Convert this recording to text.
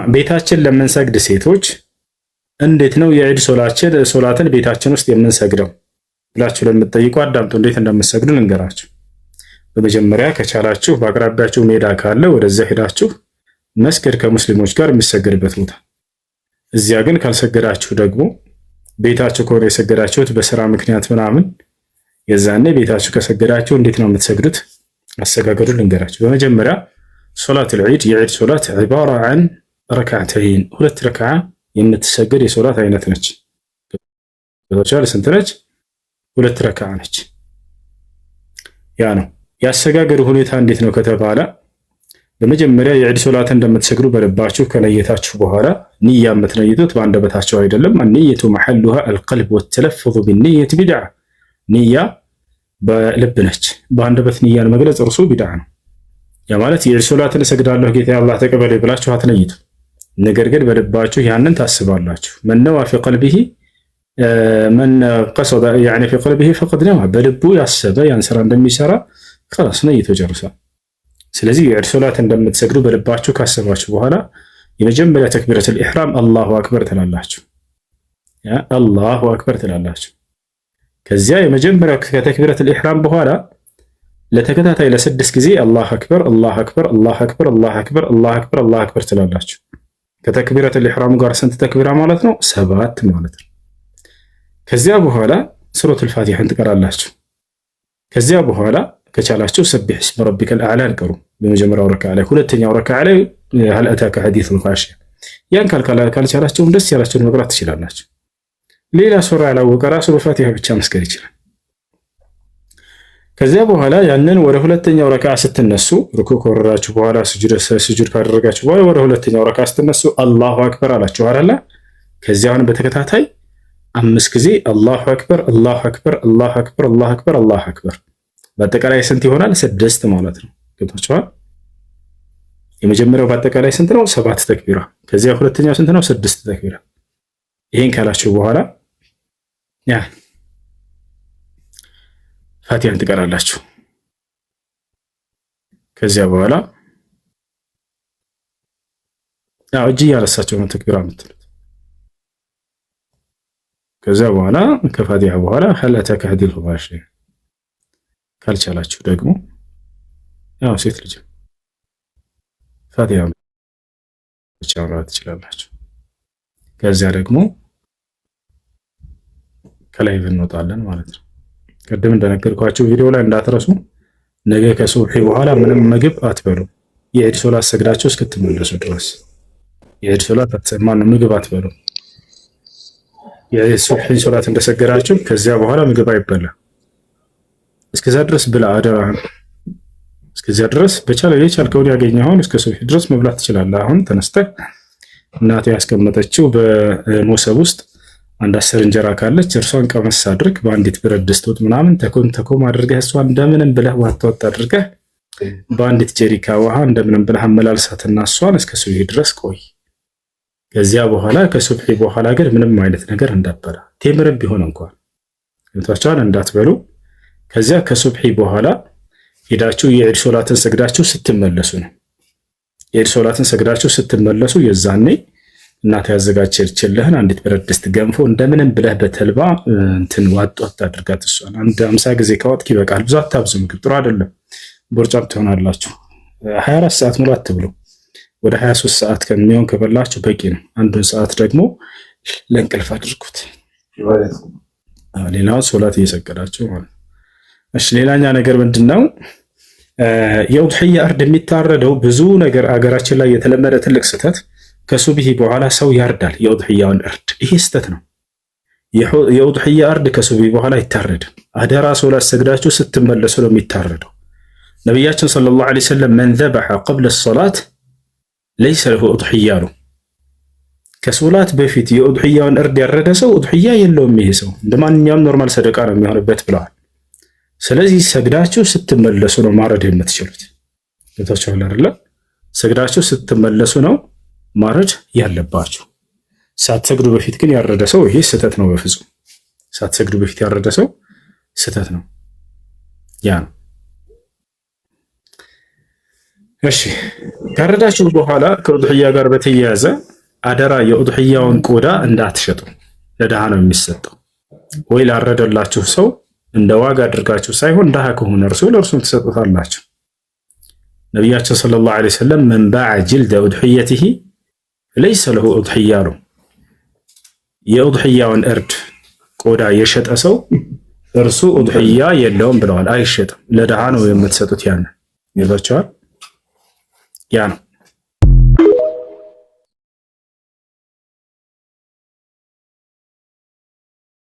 ቤታችን ለምንሰግድ ሴቶች እንዴት ነው የዒድ ሶላትን ቤታችን ውስጥ የምንሰግደው ብላችሁ ለምትጠይቁ አዳምጡ። እንዴት እንደምትሰግዱ ልንገራችሁ። በመጀመሪያ ከቻላችሁ በአቅራቢያችሁ ሜዳ ካለ ወደዚያ ሄዳችሁ መስገድ ከሙስሊሞች ጋር የሚሰገድበት ቦታ። እዚያ ግን ካልሰገዳችሁ ደግሞ ቤታችሁ ከሆነ የሰገዳችሁት በስራ ምክንያት ምናምን፣ የዛኔ ቤታችሁ ከሰገዳችሁ እንዴት ነው የምትሰግዱት? አሰጋገዱ ልንገራችሁ። በመጀመሪያ ሶላት ልዒድ የዒድ ሶላት ዒባራ አን ረክዓተይን፣ ሁለት ረክዓ የምትሰገድ የሶላት አይነት ነች። ስንት ነች? ሁለት ረክዓ ነች። ያ ነው ያሰጋገዱ ሁኔታ። እንዴት ነው ከተባለ በመጀመሪያ የዒድ ሶላትን እንደምትሰግዱ በልባችሁ ከለየታችሁ በኋላ ንያ የምትነይቱት በአንደበታችሁ አይደለም። አንየቱ መሐሉሃ አልቀልብ ወተለፈዙ ቢንየት ቢድዓ። ንያ በልብ ነች። በአንደበት ንያን መግለጽ እርሱ ቢድዓ ነው። ያ ማለት የዒድ ሶላትን እሰግዳለሁ ጌታ አላህ ተቀበለ ብላችሁ አትነይቱ። ነገር ግን በልባችሁ ያንን ታስባላችሁ። መን ነዋ ፊ ቀልቢሂ መን ቀሰደ ያኒ ፊ ቀልቢሂ ፈቀድ ነዋ። በልቡ ያሰበ ያን ስራ እንደሚሰራ خلاص ነይቶ ጨርሷል። ስለዚህ የዒድ ሶላት እንደምትሰግዱ በልባችሁ ካሰባችሁ በኋላ የመጀመሪያ ተክቢረቱል ኢሕራም አላሁ አክበር ትላላችሁ። አላሁ አክበር ትላላችሁ። ከዚያ የመጀመሪያው ከተክቢረቱል ኢሕራም በኋላ ለተከታታይ ለ6 ጊዜ አላሁ አክበር አላሁ አክበር አላሁ አክበር አላሁ አክበር አላሁ አክበር አላሁ አክበር ትላላችሁ። ከተክቢረቱል ኢሕራም ጋር ስንት ተክቢራ ማለት ነው? 7 ማለት ነው። ከዚያ በኋላ ሱረቱል ፋቲሐን ትቀራላችሁ። ከዚያ በኋላ ከቻላችሁ ሰቢሕ እስመ ረቢከል አዕላ አልቀሩ በመጀመሪያው ረክዓ ላይ። ሁለተኛው ረክዓ ላይ ሀል አታከ ሐዲሱል ጋሺያ። ያን ካልቻላችሁም ደስ ያላችሁን መቅራት ትችላላችሁ። ሌላ ሱራ ያላወቀ ራሱ በፋቲሐ ብቻ መስገድ ይችላል። ከዚያ በኋላ ያንን ወደ ሁለተኛው ረክዓ ስትነሱ ሩኩዕ ከወረዳችሁ በኋላ ስጁድ ካደረጋችሁ በኋላ ወደ ሁለተኛው ረክዓ ስትነሱ አላሁ አክበር አላችሁ አይደለ? ከዚያውን በተከታታይ 5 ጊዜ አላሁ አክበር አላሁ አክበር አላሁ አክበር አላሁ አክበር አላሁ አክበር። በአጠቃላይ ስንት ይሆናል? 6 ማለት ነው። ገብታችኋል? የመጀመሪያው በአጠቃላይ ስንት ነው? 7 ተክቢራ። ከዚያ ሁለተኛው ስንት ነው? 6 ተክቢራ። ይሄን ካላችሁ በኋላ ያ ፋቲሃን ትቀራላችሁ። ከዚያ በኋላ እጅ እያነሳችሁ ነው ተክቢራ የምትሉት። ከዚያ በኋላ ከፋቲሃ በኋላ ሀል አታከ ሐዲሱል ጋሺያ። ካልቻላችሁ ደግሞ ያው ሴት ልጅ ፋቲሃ ብቻ ማውራት ትችላላችሁ። ከዚያ ደግሞ ከላይ እንወጣለን ማለት ነው። ቅድም እንደነገርኳችሁ ቪዲዮ ላይ እንዳትረሱ፣ ነገ ከሱብሒ በኋላ ምንም ምግብ አትበሉ። የዒድ ሶላት ሰግዳችሁ እስክትመለሱ ድረስ የዒድ ሶላት ምግብ አትበሉ። የሱብሒ ሶላት እንደሰገዳችሁ ከዚያ በኋላ ምግብ አይበላም። እስከዛ ድረስ ብላ አደራ። እስከዚያ ድረስ የቻልከውን ያገኘኸውን እስከ ሱብሒ ድረስ መብላት ትችላለህ። አሁን ተነስተህ እናቴ ያስቀመጠችው በሞሰብ ውስጥ አንድ 10 እንጀራ ካለች እርሷን ቀመስ አድርግ። በአንዲት ብረት ድስት ወጥ ምናምን ተኮም አድርገህ እሷን እንደምንም ብለህ ዋጥ አድርገህ በአንዲት ጀሪካ ውሃ እንደምንም ብለህ አመላልሳትና እሷን እስከ ሱብሒ ድረስ ቆይ። ከዚያ በኋላ ከሱብሒ በኋላ ግን ምንም አይነት ነገር እንዳትበላ፣ ቴምርም ቢሆን እንኳን እንቷቻን እንዳትበሉ። ከዚያ ከሱብሒ በኋላ ሄዳችሁ የዒድ ሶላትን ሰግዳችሁ ስትመለሱ ነው። የዒድ ሶላትን ሰግዳችሁ ስትመለሱ የዛኔ እናት ያዘጋጀችልህን አንዲት ብረት ድስት ገንፎ እንደምንም ብለህ በተልባ ዋጥ አድርጋት። እሷን አንድ 50 ጊዜ ካወጥክ ይበቃል። ብዙ አታብዙ። ምግብ ጥሩ አይደለም፣ ቦርጫም ትሆናላችሁ። 24 ሰዓት ሙሉ አትብሉ። ወደ 23 ሰዓት ከሚሆን ከበላችሁ በቂ ነው። አንዱን ሰዓት ደግሞ ለእንቅልፍ አድርጉት። ሌላውን ሶላት እየሰገዳችሁ ማለት ነው። እሺ፣ ሌላኛ ነገር ምንድነው? የኡድሕያ እርድ የሚታረደው ብዙ ነገር አገራችን ላይ የተለመደ ትልቅ ስህተት፣ ከሱብሒ በኋላ ሰው ያርዳል የኡድሕያውን እርድ። ይሄ ስህተት ነው። የኡድሕያ እርድ ከሱብሒ በኋላ አይታረድም። አደራ ሶላት ሰግዳችሁ ስትመለሱ ነው የሚታረደው። ነቢያችን ሰለላሁ ዐለይሂ ወሰለም መን ዘበሐ ቀብለ ሶላት ለይሰ ለሁ ኡድሕያ ነው። ከሶላት በፊት የኡድሕያውን እርድ ያረደ ሰው ኡድሕያ የለውም። ይሄ ሰው እንደ ማንኛውም ኖርማል ሰደቃ ነው የሚሆንበት ብለዋል። ስለዚህ ሰግዳችሁ ስትመለሱ ነው ማረድ የምትችሉት። ገብታችኋል አይደለ? ሰግዳችሁ ስትመለሱ ነው ማረድ ያለባችሁ። ሳትሰግዱ በፊት ግን ያረደ ሰው ይሄ ስህተት ነው። በፍጹም ሳትሰግዱ በፊት ያረደ ሰው ስህተት ነው። ያ ነው። እሺ ካረዳችሁ በኋላ ከኡድሕያ ጋር በተያያዘ አደራ የኡድሕያውን ቆዳ እንዳትሸጡ፣ ለድሃ ነው የሚሰጠው። ወይ ላረደላችሁ ሰው እንደ ዋጋ አድርጋችሁ ሳይሆን ድሃ ከሆነ እርሱ ለእርሱም ትሰጡታላችሁ። ነቢያችን ሰለላሁ ዐለይሂ ወሰለም መን ባዐ ጅልደ ኡድሕየቲሂ ለይሰ ለሁ ኡድሕያ ነው። የኡድሕያውን እርድ ቆዳ የሸጠ ሰው እርሱ ኡድሕያ የለውም ብለዋል። አይሸጥም፣ ለድሃ ነው የምትሰጡት። ያን ይዟቸዋል። ያ ነው